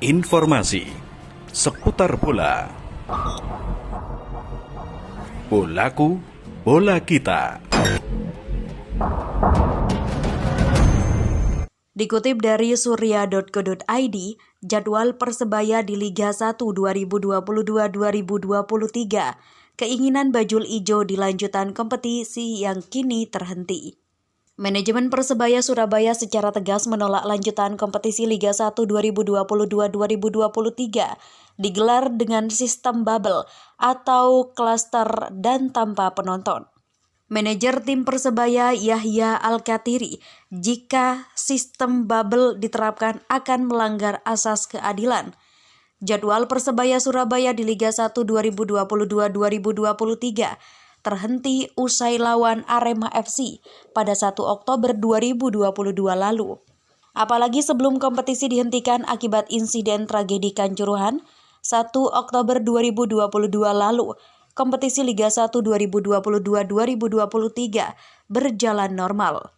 Informasi seputar bola. Bolaku, bola kita. Dikutip dari surya.co.id, jadwal Persebaya di Liga 1 2022-2023, keinginan Bajul Ijo di lanjutan kompetisi yang kini terhenti. Manajemen Persebaya Surabaya secara tegas menolak lanjutan kompetisi Liga 1 2022-2023 digelar dengan sistem bubble atau klaster dan tanpa penonton. Manajer tim Persebaya Yahya Al-Kathiri, jika sistem bubble diterapkan akan melanggar asas keadilan. Jadwal Persebaya Surabaya di Liga 1 2022-2023 terhenti usai lawan Arema FC pada 1 Oktober 2022 lalu. Apalagi sebelum kompetisi dihentikan akibat insiden tragedi Kanjuruhan 1 Oktober 2022 lalu, kompetisi Liga 1 2022-2023 berjalan normal.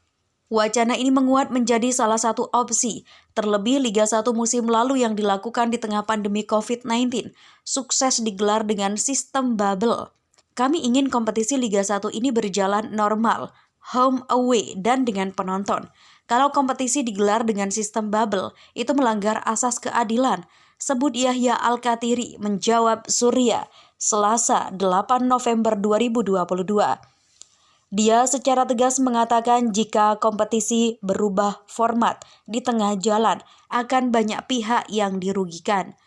Wacana ini menguat menjadi salah satu opsi, terlebih Liga 1 musim lalu yang dilakukan di tengah pandemi COVID-19 sukses digelar dengan sistem bubble. Kami ingin kompetisi Liga 1 ini berjalan normal, home away, dan dengan penonton. Kalau kompetisi digelar dengan sistem bubble, itu melanggar asas keadilan, sebut Yahya Al-Kathiri menjawab Surya, Selasa 8 November 2022. Dia secara tegas mengatakan jika kompetisi berubah format di tengah jalan, akan banyak pihak yang dirugikan.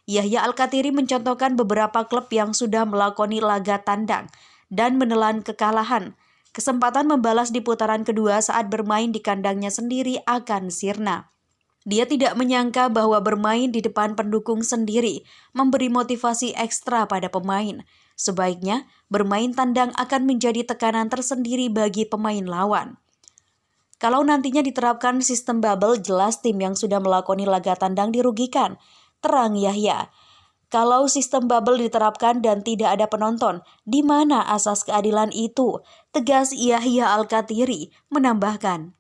Yahya Al-Kathiri mencontohkan beberapa klub yang sudah melakoni laga tandang dan menelan kekalahan. Kesempatan membalas di putaran kedua saat bermain di kandangnya sendiri akan sirna. Dia tidak menyangka bahwa bermain di depan pendukung sendiri memberi motivasi ekstra pada pemain. Sebaiknya, bermain tandang akan menjadi tekanan tersendiri bagi pemain lawan. Kalau nantinya diterapkan sistem bubble, jelas tim yang sudah melakoni laga tandang dirugikan. Terang Yahya, kalau sistem bubble diterapkan dan tidak ada penonton, di mana asas keadilan itu? Tegas Yahya Al-Kathiri menambahkan.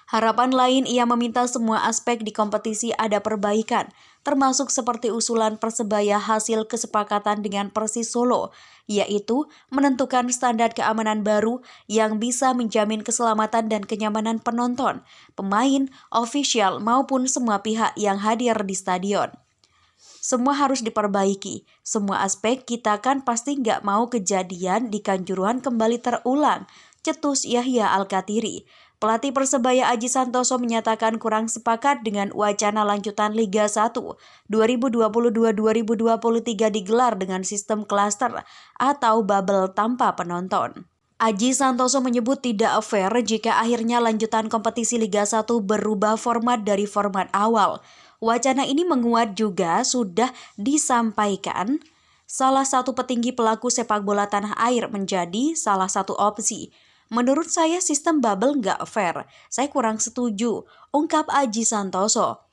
Harapan lain ia meminta semua aspek di kompetisi ada perbaikan, termasuk seperti usulan Persebaya hasil kesepakatan dengan Persis Solo, yaitu menentukan standar keamanan baru yang bisa menjamin keselamatan dan kenyamanan penonton, pemain, ofisial maupun semua pihak yang hadir di stadion. Semua harus diperbaiki, semua aspek kita kan pasti nggak mau kejadian di Kanjuruhan kembali terulang, cetus Yahya Al-Kathiri. Pelatih Persebaya Aji Santoso menyatakan kurang sepakat dengan wacana lanjutan Liga 1 2022-2023 digelar dengan sistem klaster atau bubble tanpa penonton. Aji Santoso menyebut tidak fair jika akhirnya lanjutan kompetisi Liga 1 berubah format dari format awal. Wacana ini menguat juga sudah disampaikan salah satu petinggi pelaku sepak bola tanah air menjadi salah satu opsi. Menurut saya sistem bubble nggak fair, saya kurang setuju, ungkap Aji Santoso.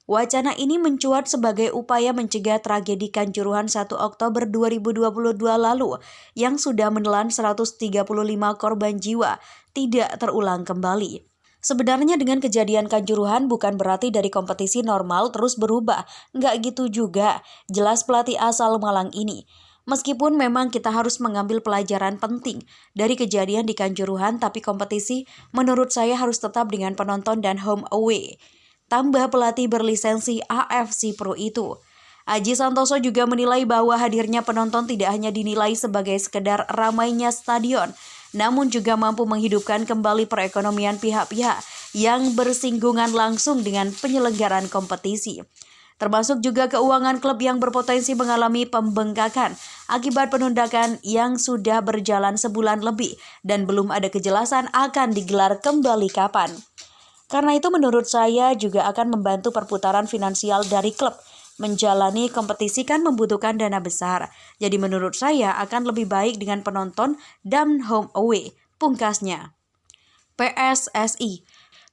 Wacana ini mencuat sebagai upaya mencegah tragedi Kanjuruhan 1 Oktober 2022 lalu yang sudah menelan 135 korban jiwa tidak terulang kembali. Sebenarnya dengan kejadian Kanjuruhan bukan berarti dari kompetisi normal terus berubah, nggak gitu juga, jelas pelatih asal Malang ini. Meskipun memang kita harus mengambil pelajaran penting dari kejadian di Kanjuruhan, tapi kompetisi menurut saya harus tetap dengan penonton dan home away. Tambah pelatih berlisensi AFC Pro itu. Aji Santoso juga menilai bahwa hadirnya penonton tidak hanya dinilai sebagai sekedar ramainya stadion, namun juga mampu menghidupkan kembali perekonomian pihak-pihak yang bersinggungan langsung dengan penyelenggaraan kompetisi. Termasuk juga keuangan klub yang berpotensi mengalami pembengkakan akibat penundakan yang sudah berjalan sebulan lebih dan belum ada kejelasan akan digelar kembali kapan. Karena itu menurut saya juga akan membantu perputaran finansial dari klub. Menjalani kompetisi kan membutuhkan dana besar. Jadi menurut saya akan lebih baik dengan penonton dan home away, pungkasnya. PSSI.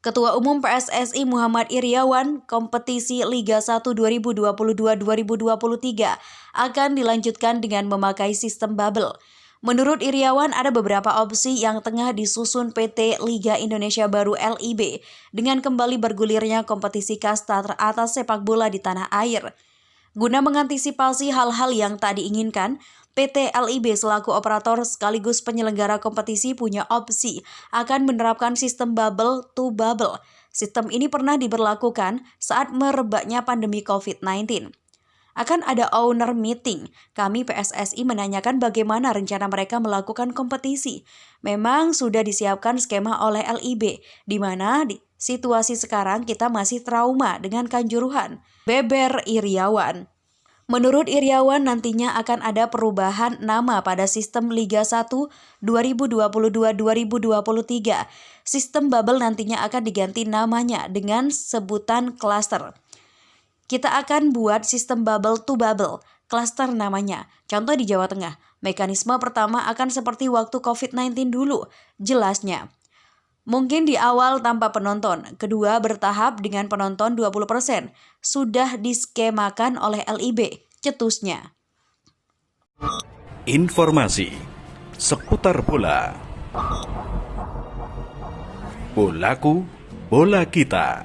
Ketua Umum PSSI Muhammad Iriawan, kompetisi Liga 1 2022-2023 akan dilanjutkan dengan memakai sistem bubble. Menurut Iriawan, ada beberapa opsi yang tengah disusun PT Liga Indonesia Baru LIB dengan kembali bergulirnya kompetisi kasta teratas sepak bola di tanah air. Guna mengantisipasi hal-hal yang tak diinginkan, PT LIB selaku operator sekaligus penyelenggara kompetisi punya opsi akan menerapkan sistem bubble to bubble. Sistem ini pernah diberlakukan saat merebaknya pandemi COVID-19. Akan ada owner meeting. Kami PSSI menanyakan bagaimana rencana mereka melakukan kompetisi. Memang sudah disiapkan skema oleh LIB, di mana di situasi sekarang kita masih trauma dengan Kanjuruhan, beber Iriawan. Menurut Iriawan, nantinya akan ada perubahan nama pada sistem Liga 1 2022-2023. Sistem bubble nantinya akan diganti namanya dengan sebutan klaster. Kita akan buat sistem bubble to bubble, klaster namanya. Contoh di Jawa Tengah, mekanisme pertama akan seperti waktu COVID-19 dulu, jelasnya. Mungkin di awal tanpa penonton, kedua bertahap dengan penonton 20%. Sudah diskemakan oleh LIB, cetusnya. Informasi seputar bola. Bolaku, bola kita.